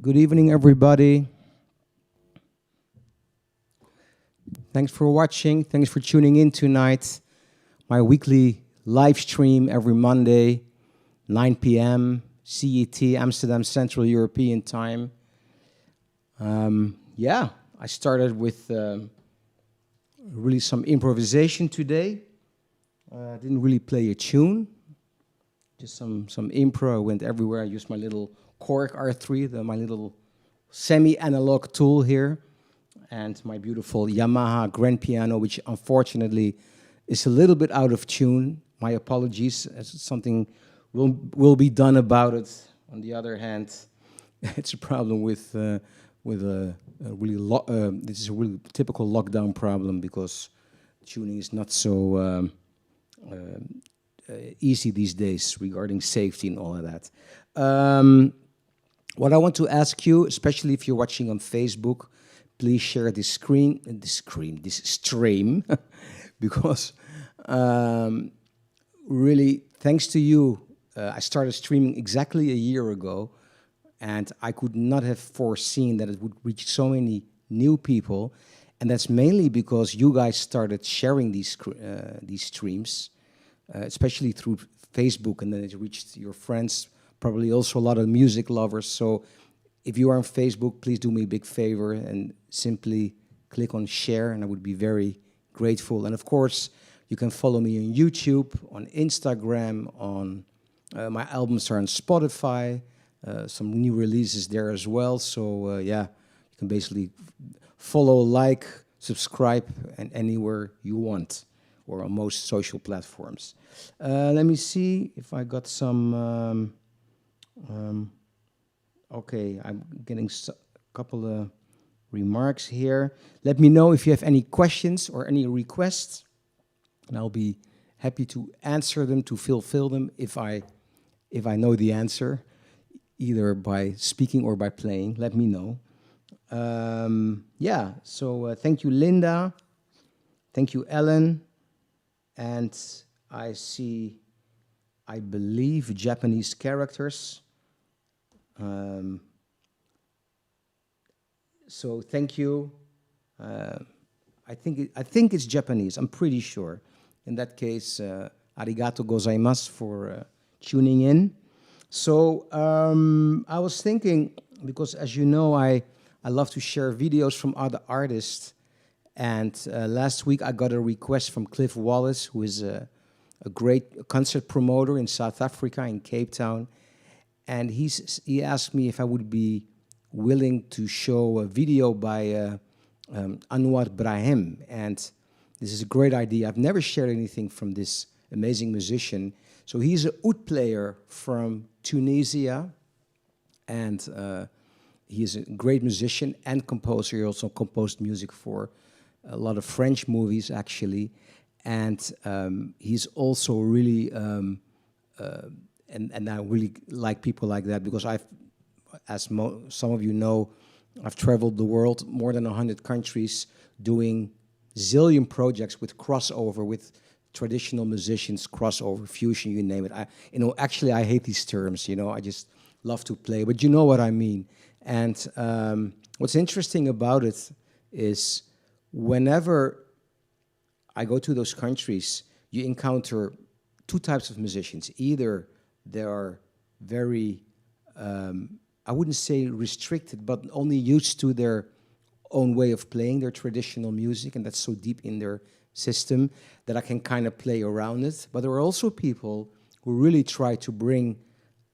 Good evening, everybody. Thanks for watching. Thanks for tuning in tonight. My weekly live stream every Monday, 9 p.m. CET, Amsterdam Central European Time. Yeah, I started with really some improvisation today. Didn't really play a tune. Just some impro. I went everywhere. I used my little Korg R3, my little semi-analog tool here, and my beautiful Yamaha grand piano, which unfortunately is a little bit out of tune. My apologies. Something will be done about it. On the other hand, it's a problem with a really this is a really typical lockdown problem because tuning is not so easy these days regarding safety and all of that. What I want to ask you, especially if you're watching on Facebook, please share this stream, because really, thanks to you, I started streaming exactly a year ago, and I could not have foreseen that it would reach so many new people, and that's mainly because you guys started sharing these streams, especially through Facebook, and then it reached your friends, probably also a lot of music lovers. So if you are on Facebook, please do me a big favor and simply click on share, and I would be very grateful. And of course, you can follow me on YouTube, on Instagram, on my albums are on Spotify, some new releases there as well. So yeah, you can basically follow, like, subscribe, and anywhere you want, or on most social platforms. Let me see if I got some. Okay, I'm getting a couple of remarks here. Let me know if you have any questions or any requests, and I'll be happy to answer them, to fulfill them if I know the answer, either by speaking or by playing. Let me know. Yeah, so thank you, Linda. Thank you, Ellen. And I see, I believe, Japanese characters. So thank you. I think it's Japanese. I'm pretty sure. In that case, arigato gozaimasu for tuning in. So I was thinking, because as you know, I love to share videos from other artists. And last week I got a request from Cliff Wallace, who is a great concert promoter in South Africa, in Cape Town. And he asked me if I would be willing to show a video by Anwar Brahim. And this is a great idea. I've never shared anything from this amazing musician. So he's an oud player from Tunisia, and he is a great musician and composer. He also composed music for a lot of French movies, actually. And he's also really, and I really like people like that, because some of you know, I've traveled the world, more than 100 countries, doing zillion projects with crossover, with traditional musicians, crossover, fusion, you name it. Actually, I hate these terms, I just love to play, but you know what I mean. And what's interesting about it is whenever I go to those countries, you encounter two types of musicians. Either they are very, I wouldn't say restricted, but only used to their own way of playing their traditional music, and that's so deep in their system that I can kind of play around it. But there are also people who really try to bring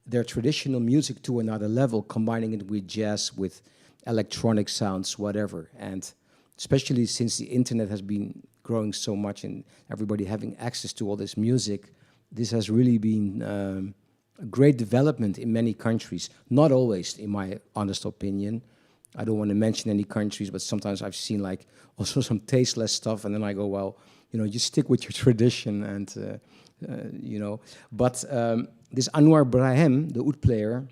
their traditional music to another level, combining it with jazz, with electronic sounds, whatever. And especially since the internet has been growing so much and everybody having access to all this music, this has really been a great development in many countries. Not always, in my honest opinion. I don't want to mention any countries, but sometimes I've seen like also some tasteless stuff, and then I go, well, you stick with your tradition, and But this Anwar Brahim, the oud player,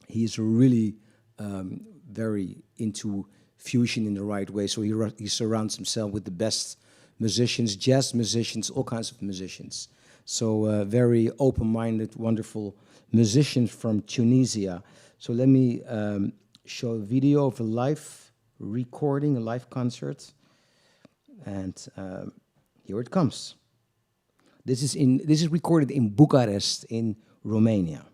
he's really very into fusion in the right way. So he surrounds himself with the best musicians, jazz musicians, all kinds of musicians. So very open-minded, wonderful musician from Tunisia. So let me show a video of a live recording, a live concert, and here it comes. This is recorded in Bucharest, in Romania.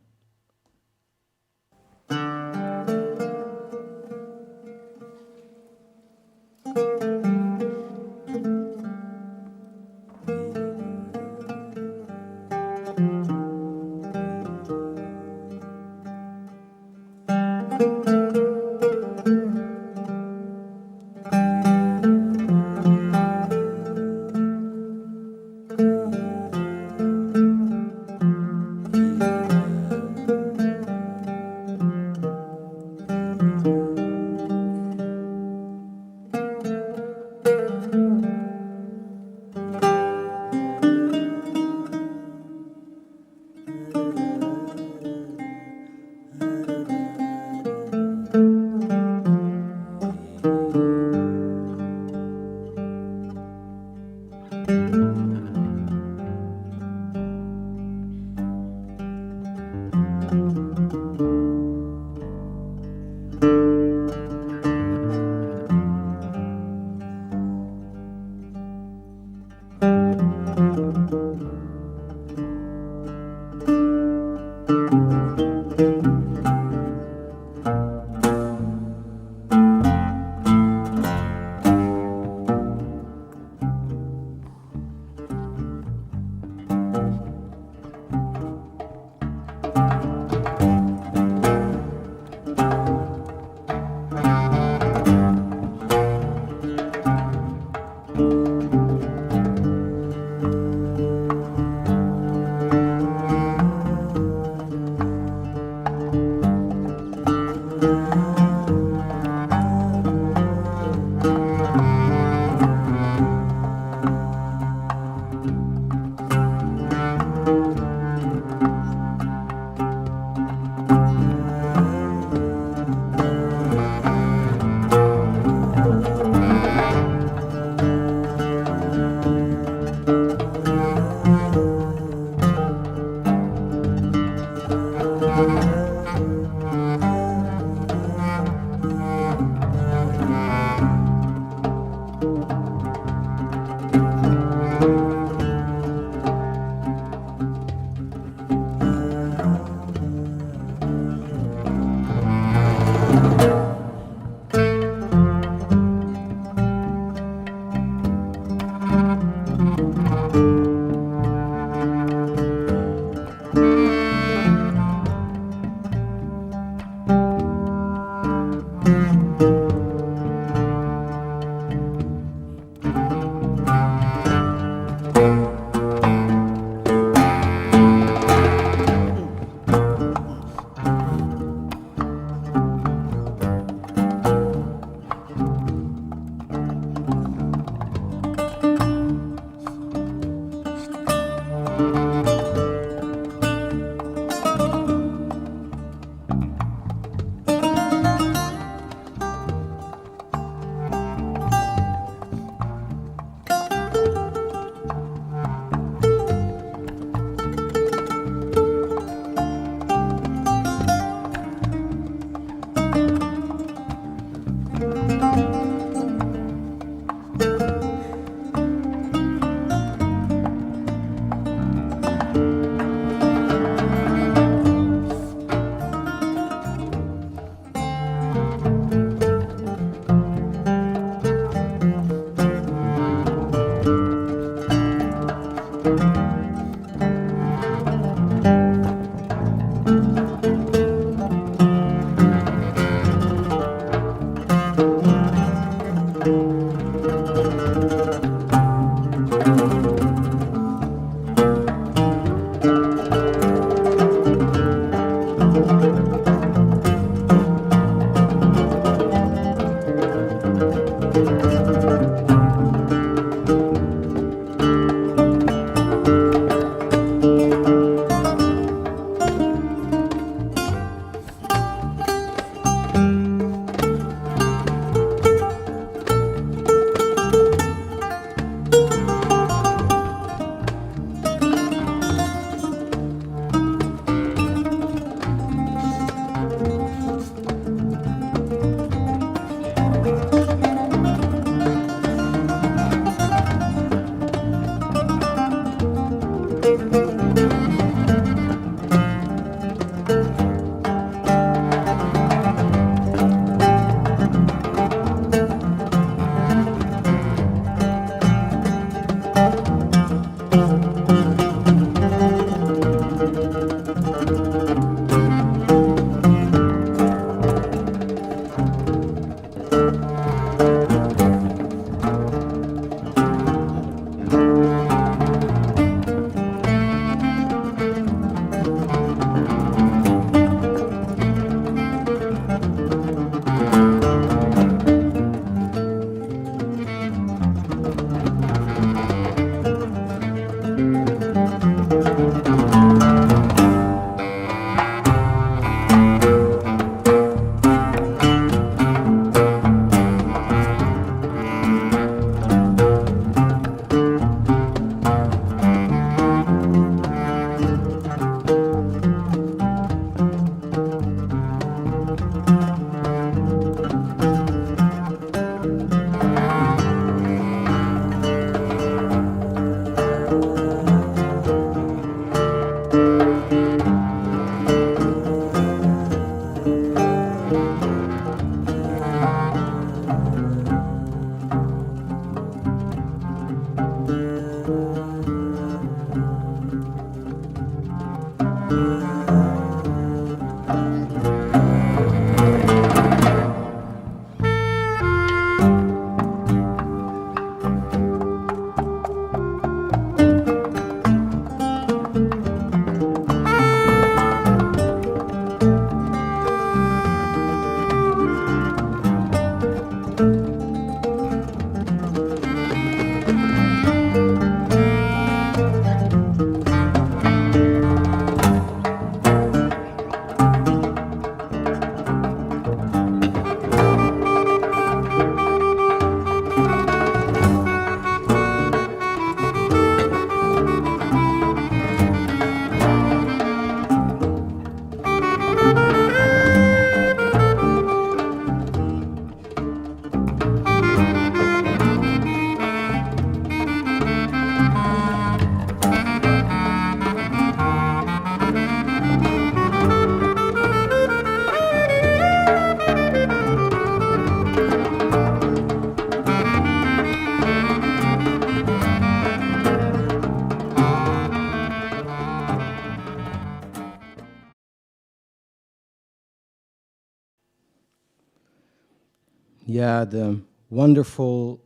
Yeah, the wonderful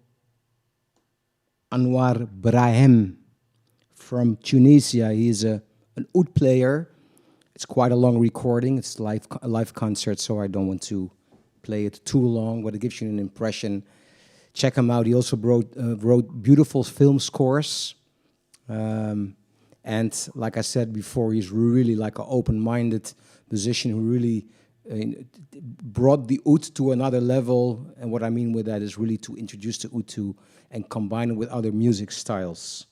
Anwar Brahim from Tunisia. He is an oud player. It's quite a long recording. It's a live concert, so I don't want to play it too long, but it gives you an impression. Check him out. He also wrote beautiful film scores. And like I said before, he's really like an open-minded musician who really brought the oud to another level. And what I mean with that is really to introduce the oud to and combine it with other music styles.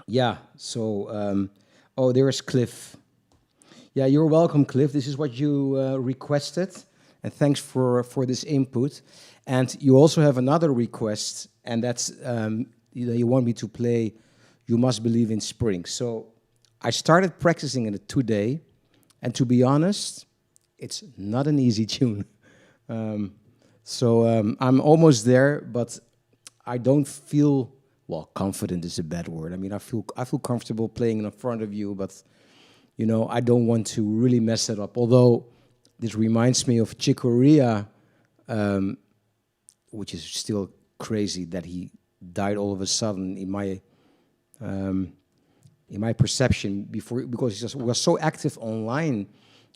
Yeah, so, oh, there is Cliff. Yeah, you're welcome, Cliff. This is what you requested, and thanks for this input. And you also have another request, and that's you want me to play "You Must Believe in Spring." So I started practicing it today, and to be honest, it's not an easy tune. I'm almost there, but I don't feel, well, confident is a bad word. I mean, I feel comfortable playing in front of you, but you know, I don't want to really mess it up. Although this reminds me of Chick Corea, which is still crazy that he died all of a sudden in my perception before, because he just was so active online,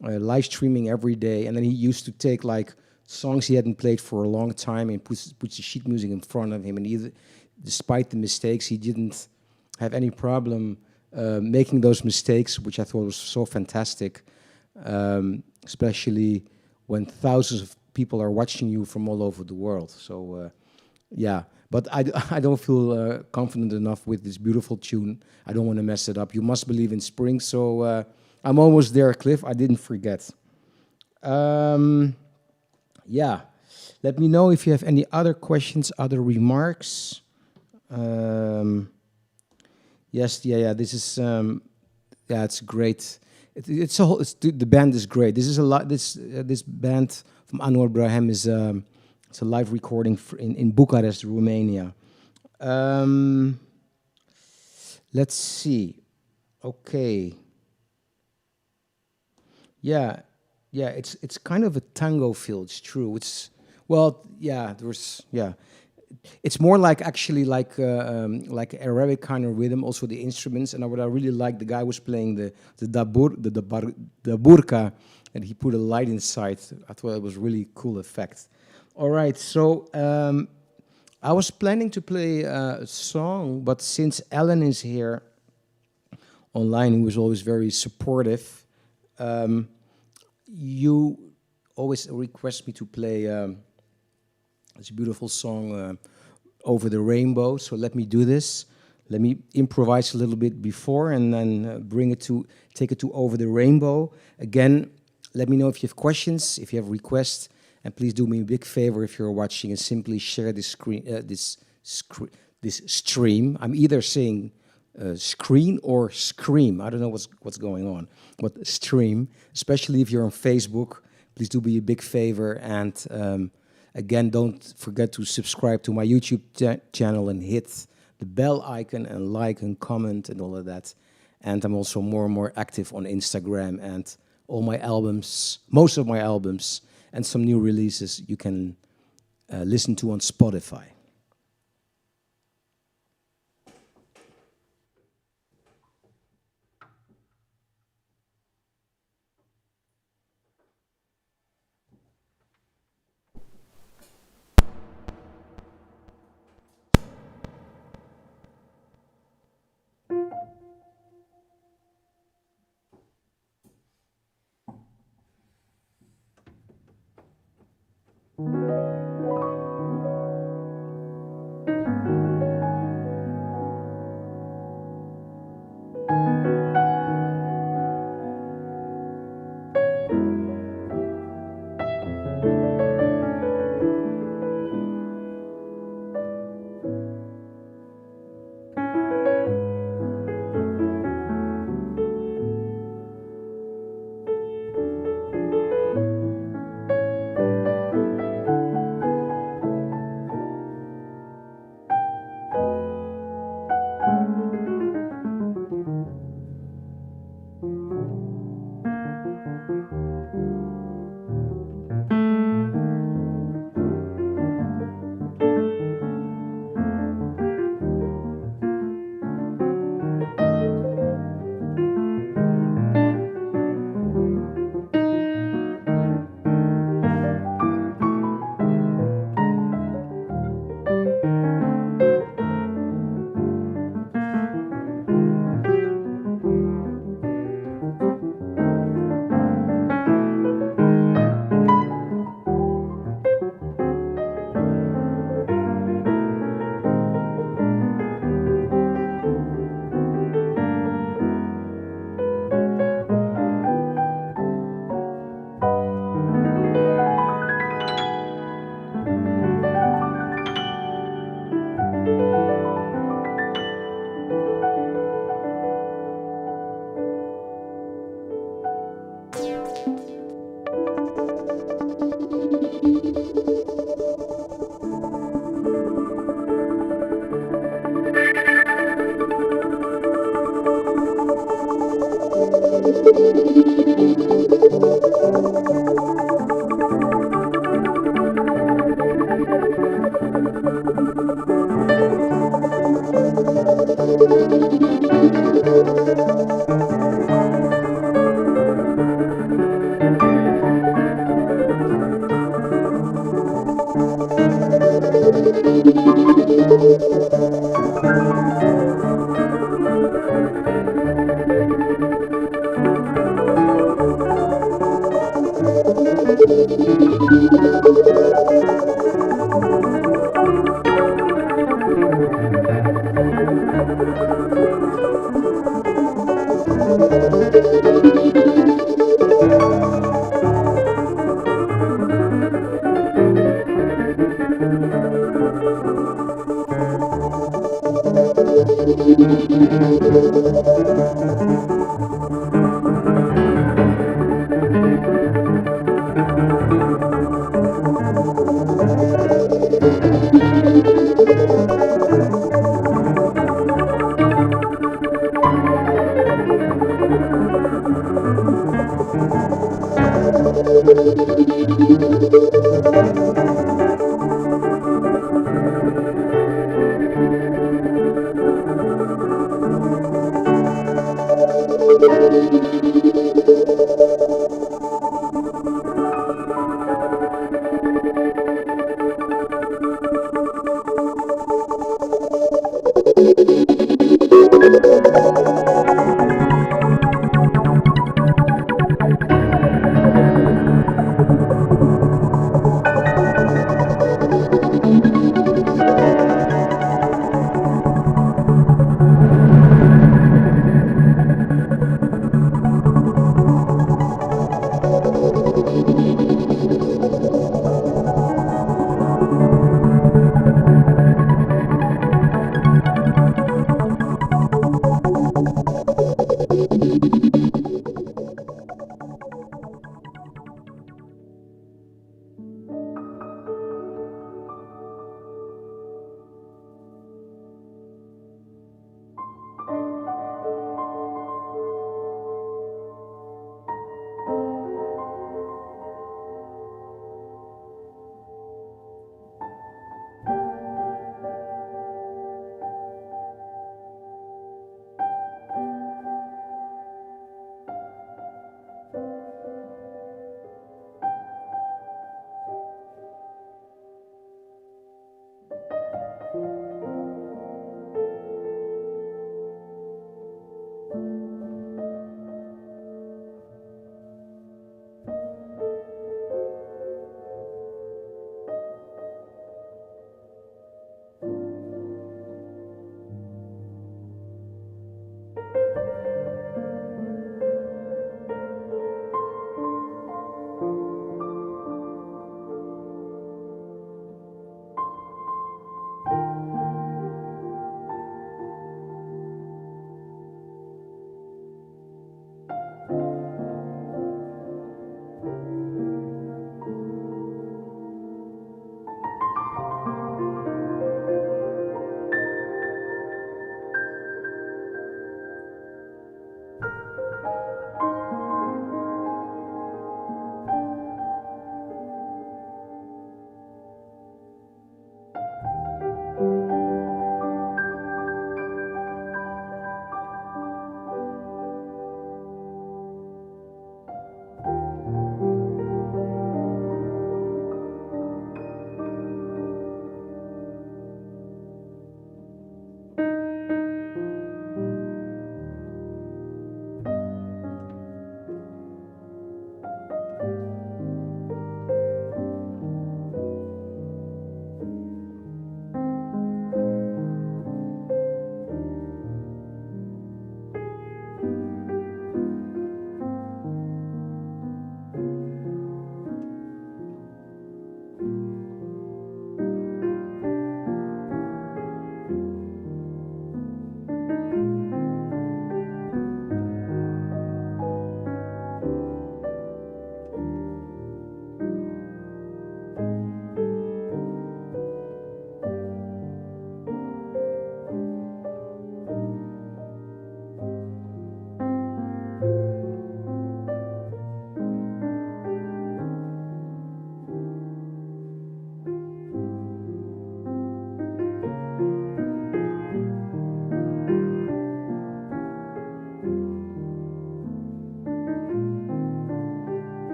live streaming every day, and then he used to take like songs he hadn't played for a long time and puts the sheet music in front of him, and despite the mistakes, he didn't have any problem making those mistakes, which I thought was so fantastic, especially when thousands of people are watching you from all over the world. So, yeah, but I don't feel confident enough with this beautiful tune. I don't want to mess it up. You Must Believe in Spring. So I'm almost there, Cliff. I didn't forget. Yeah, let me know if you have any other questions, other remarks. Yes, yeah. This is yeah, it's great. The band is great. This is a lot. This band from Anwar Brahim is it's a live recording in Bucharest, Romania. Let's see. Okay. Yeah, It's kind of a tango feel. It's true. It's well, yeah. It's more like actually like Arabic kind of rhythm. Also the instruments, and what I really liked, the guy was playing the burka, and he put a light inside. I thought it was really cool effect. All right, so I was planning to play a song, but since Ellen is here online, who was always very supportive, you always request me to play this beautiful song, Over the Rainbow. So let me do this. Let me improvise a little bit before and then take it to Over the Rainbow. Again, let me know if you have questions, if you have requests, and please do me a big favor if you're watching and simply share this stream. I'm either saying screen or scream. I don't know what's going on, but stream, especially if you're on Facebook, please do me a big favor. And again, don't forget to subscribe to my YouTube channel and hit the bell icon and like and comment and all of that. And I'm also more and more active on Instagram, and all my albums, most of my albums, and some new releases you can listen to on Spotify.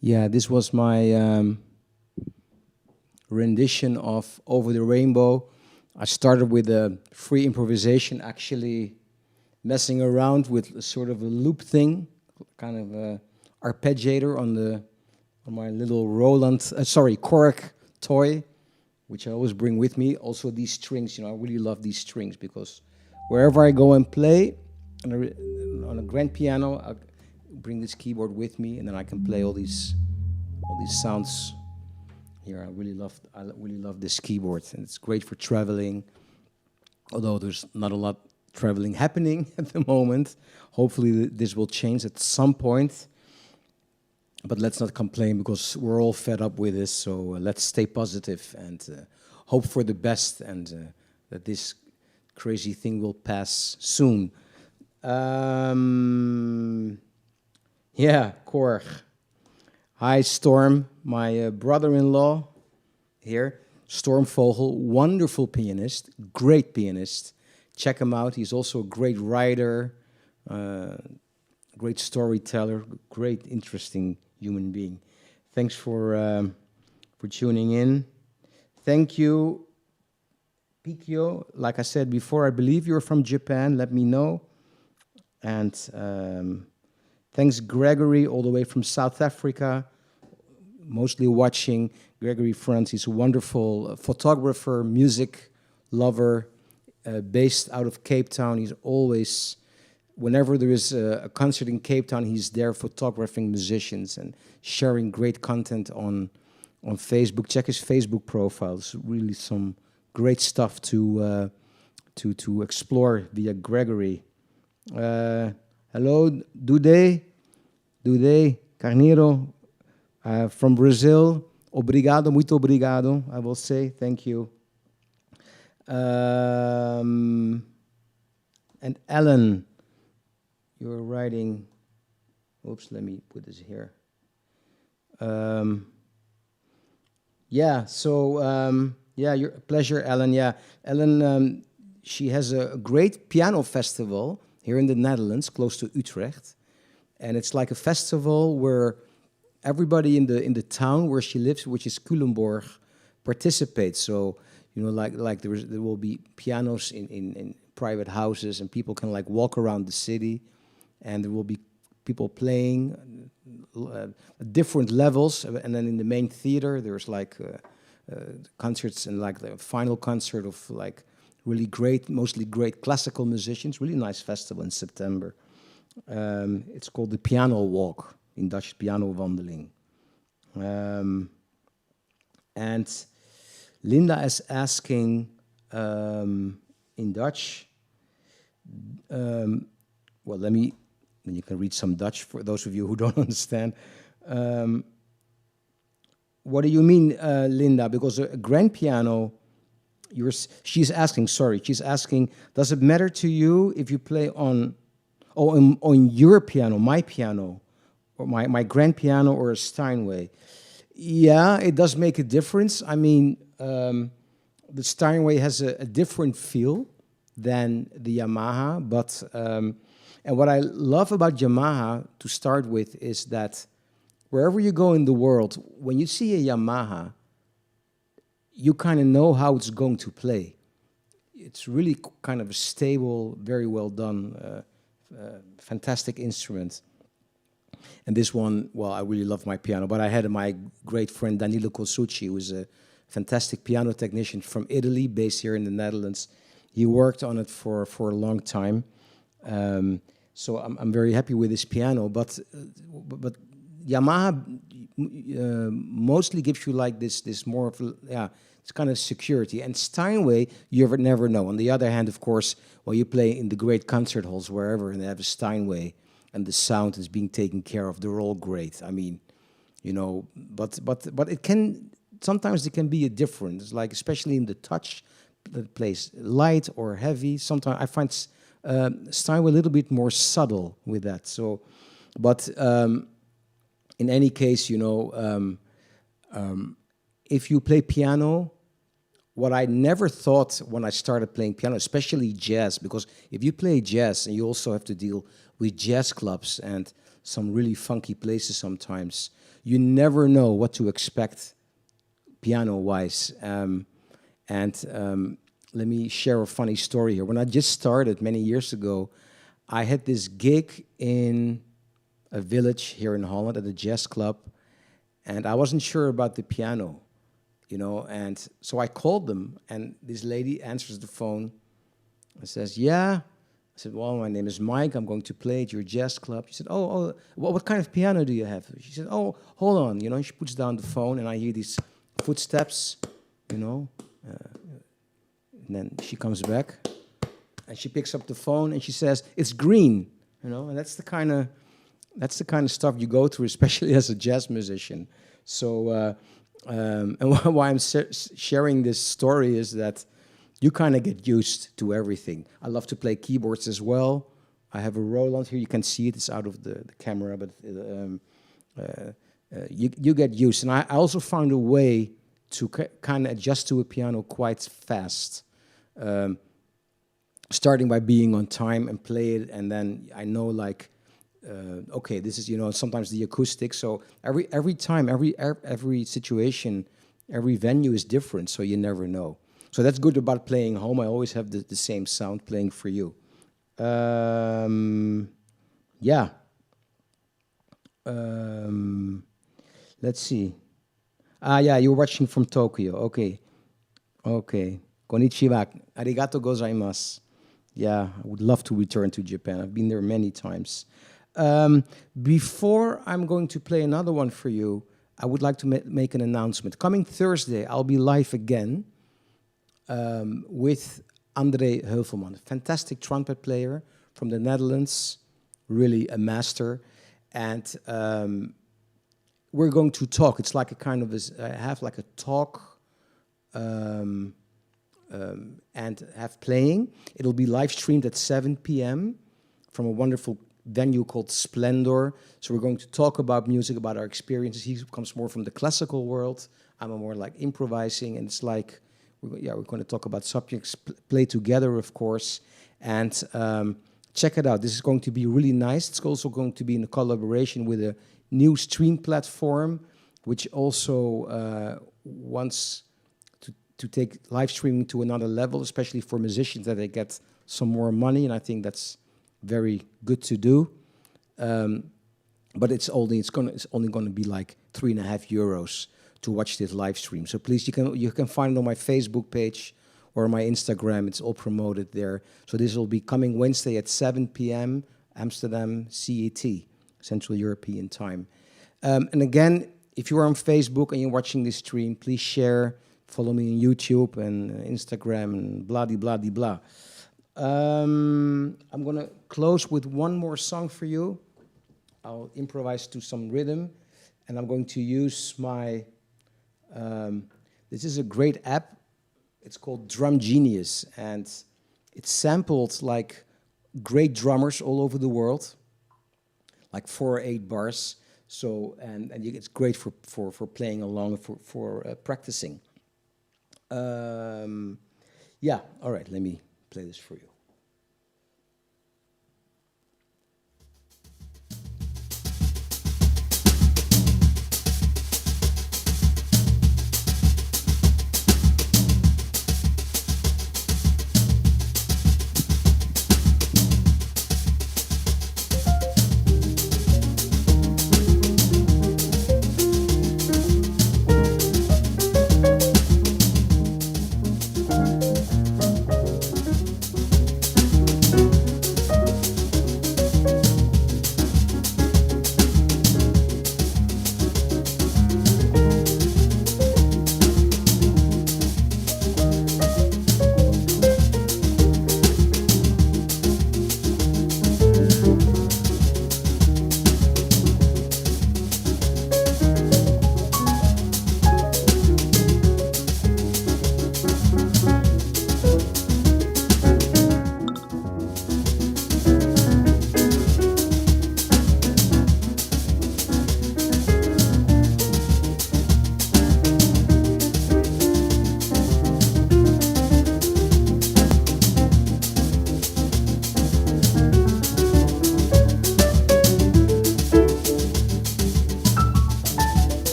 Yeah, this was my rendition of Over the Rainbow. I started with a free improvisation, actually messing around with a sort of a loop thing, kind of a arpeggiator on my little Korg toy, which I always bring with me. Also these strings, I really love these strings because wherever I go and play on a grand piano, I bring this keyboard with me, and then I can play all these sounds here. I really love this keyboard, and it's great for traveling. Although there's not a lot traveling happening at the moment. Hopefully this will change at some point. But let's not complain because we're all fed up with this. So let's stay positive and hope for the best, and that this crazy thing will pass soon. Yeah, Korg. Hi, Storm, my brother-in-law here. Storm Vogel, wonderful pianist, great pianist. Check him out. He's also a great writer, great storyteller, great, interesting human being. Thanks for tuning in. Thank you, Pikio. Like I said before, I believe you're from Japan. Let me know. And thanks, Gregory, all the way from South Africa, mostly watching. Gregory Frantz, he's a wonderful photographer, music lover, based out of Cape Town. He's always, whenever there is a concert in Cape Town, he's there photographing musicians and sharing great content on Facebook. Check his Facebook profile. It's really some great stuff to explore via Gregory. Hello, Dude Carneiro, from Brazil. Obrigado, muito obrigado, I will say. Thank you. And Ellen, you're writing. Oops, let me put this here. Yeah, so, your pleasure, Ellen. Yeah, Ellen, she has a great piano festival here in the Netherlands, close to Utrecht. And it's like a festival where everybody in the town where she lives, which is Culemborg, participates. So, like there will be pianos in private houses, and people can like walk around the city, and there will be people playing different levels. And then in the main theater, there's like concerts, and like the final concert of like really great, mostly great classical musicians. Really nice festival in September. It's called the Piano Walk, in Dutch pianowandeling. And Linda is asking in Dutch, well, then you can read some Dutch for those of you who don't understand. What do you mean, Linda? Because a grand piano, she's asking, does it matter to you if you play on your piano, my piano, or my grand piano, or a Steinway? Yeah, it does make a difference. I mean, the Steinway has a different feel than the Yamaha, but and what I love about Yamaha to start with is that wherever you go in the world, when you see a Yamaha, you kind of know how it's going to play. It's really kind of a stable, very well done, fantastic instrument. And this one, well, I really love my piano, but I had my great friend Danilo Kosucci, who is a fantastic piano technician from Italy, based here in the Netherlands. He worked on it for a long time. So I'm very happy with this piano, but Yamaha mostly gives you like this more of, it's kind of security. And Steinway, you never know. On the other hand, of course, while you play in the great concert halls wherever, and they have a Steinway, and the sound is being taken care of, they're all great. I mean, but it can, sometimes there can be a difference, like especially in the touch that plays light or heavy. Sometimes I find Steinway a little bit more subtle with that. So, but in any case, if you play piano, what I never thought when I started playing piano, especially jazz, because if you play jazz and you also have to deal with jazz clubs, and some really funky places sometimes. You never know what to expect piano-wise. Let me share a funny story here. When I just started many years ago, I had this gig in a village here in Holland at a jazz club, and I wasn't sure about the piano, and so I called them, and this lady answers the phone and says, yeah. I said, well, my name is Mike. I'm going to play at your jazz club. She said, oh, what kind of piano do you have? She said, oh, hold on. And she puts down the phone, and I hear these footsteps, and then she comes back, and she picks up the phone, and she says, it's green, and that's the kind of stuff you go through, especially as a jazz musician. So, and why I'm sharing this story is that you kind of get used to everything. I love to play keyboards as well. I have a Roland here. You can see it. It's out of the camera, but you get used. And I also found a way to kind of adjust to a piano quite fast, starting by being on time and play it, and then I know okay, this is sometimes the acoustic. So every time, every situation, every venue is different. So you never know. So that's good about playing home. I always have the same sound playing for you. Yeah. Let's see. Yeah, you're watching from Tokyo. Okay. Konnichiwa. Arigato gozaimasu. Yeah, I would love to return to Japan. I've been there many times. Before I'm going to play another one for you, I would like to make an announcement. Coming Thursday, I'll be live again with André Heuvelman, a fantastic trumpet player from the Netherlands, really a master. And we're going to talk. It's like a kind of have like a talk and have playing. It'll be live streamed at 7 p.m. from a wonderful venue called Splendor. So we're going to talk about music, about our experiences. He comes more from the classical world. I'm more like improvising, and it's like, we're going to talk about subjects, play together, of course, and check it out. This is going to be really nice. It's also going to be in a collaboration with a new stream platform, which also wants to take live streaming to another level, especially for musicians, that they get some more money, and I think that's very good to do. But it's only going to be like €3.50 to watch this live stream. So please, you can find it on my Facebook page or my Instagram. It's all promoted there. So this will be coming Wednesday at 7 p.m. Amsterdam CET, Central European Time. And again, if you are on Facebook and you're watching this stream, please share, follow me on YouTube and Instagram and blah-de-blah-de-blah. I'm going to close with one more song for you. I'll improvise to some rhythm, and I'm going to use my... this is a great app. It's called Drum Genius, and it's sampled like great drummers all over the world, like 4 or 8 bars. So it's great for playing along, for practicing. Yeah. All right. Let me play this for you.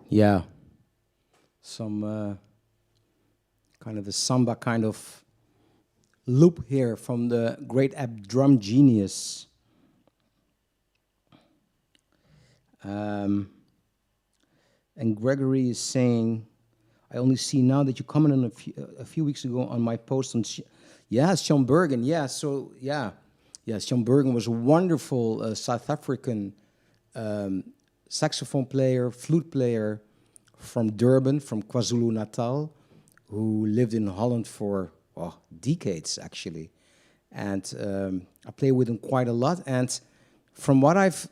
Yeah, some kind of a samba kind of loop here from the great drum genius. And Gregory is saying, I only see now that you commented a few weeks ago on my post on, Sean Bergen. Yeah, so, Sean Bergen was a wonderful South African saxophone player, flute player from Durban, from KwaZulu-Natal, who lived in Holland for decades, actually. And I play with him quite a lot. And from what I've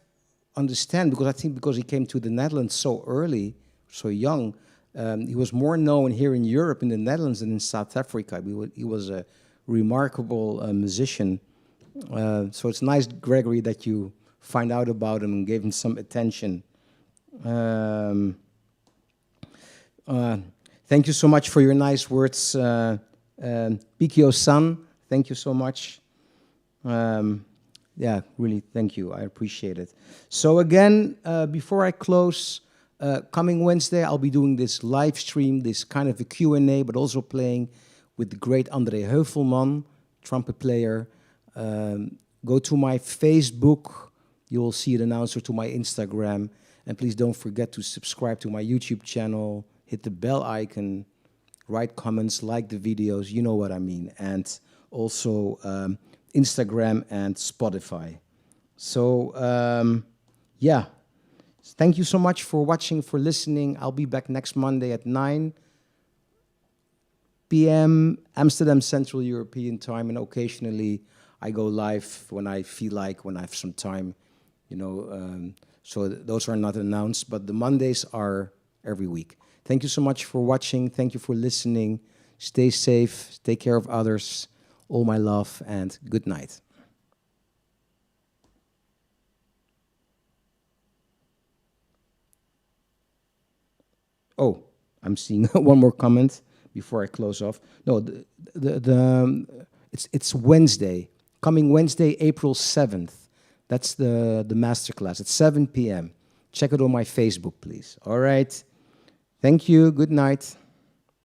understand, because he came to the Netherlands so early, so young, he was more known here in Europe, in the Netherlands, than in South Africa. He was a remarkable musician. So it's nice, Gregory, that you find out about him and gave him some attention. Thank you so much for your nice words, Pikio-san. Thank you so much. Yeah, really, thank you. I appreciate it. So again, before I close, coming Wednesday, I'll be doing this live stream, this kind of a Q&A, but also playing with the great André Heuvelman, trumpet player. Go to my Facebook. You will see it announced, or to my Instagram. And please don't forget to subscribe to my YouTube channel, hit the bell icon, write comments, like the videos, you know what I mean. And also Instagram and Spotify. So, yeah. Thank you so much for watching, for listening. I'll be back next Monday at 9 p.m. Amsterdam Central European Time, and occasionally I go live when I feel like, when I have some time, you know. So those are not announced, but the Mondays are every week. Thank you so much for watching. Thank you for listening. Stay safe. Take care of others. All my love, and good night. Oh, I'm seeing one more comment before I close off. No, it's Wednesday, coming Wednesday, April 7th. That's the masterclass at 7 p.m. Check it on my Facebook, please. All right. Thank you. Good night.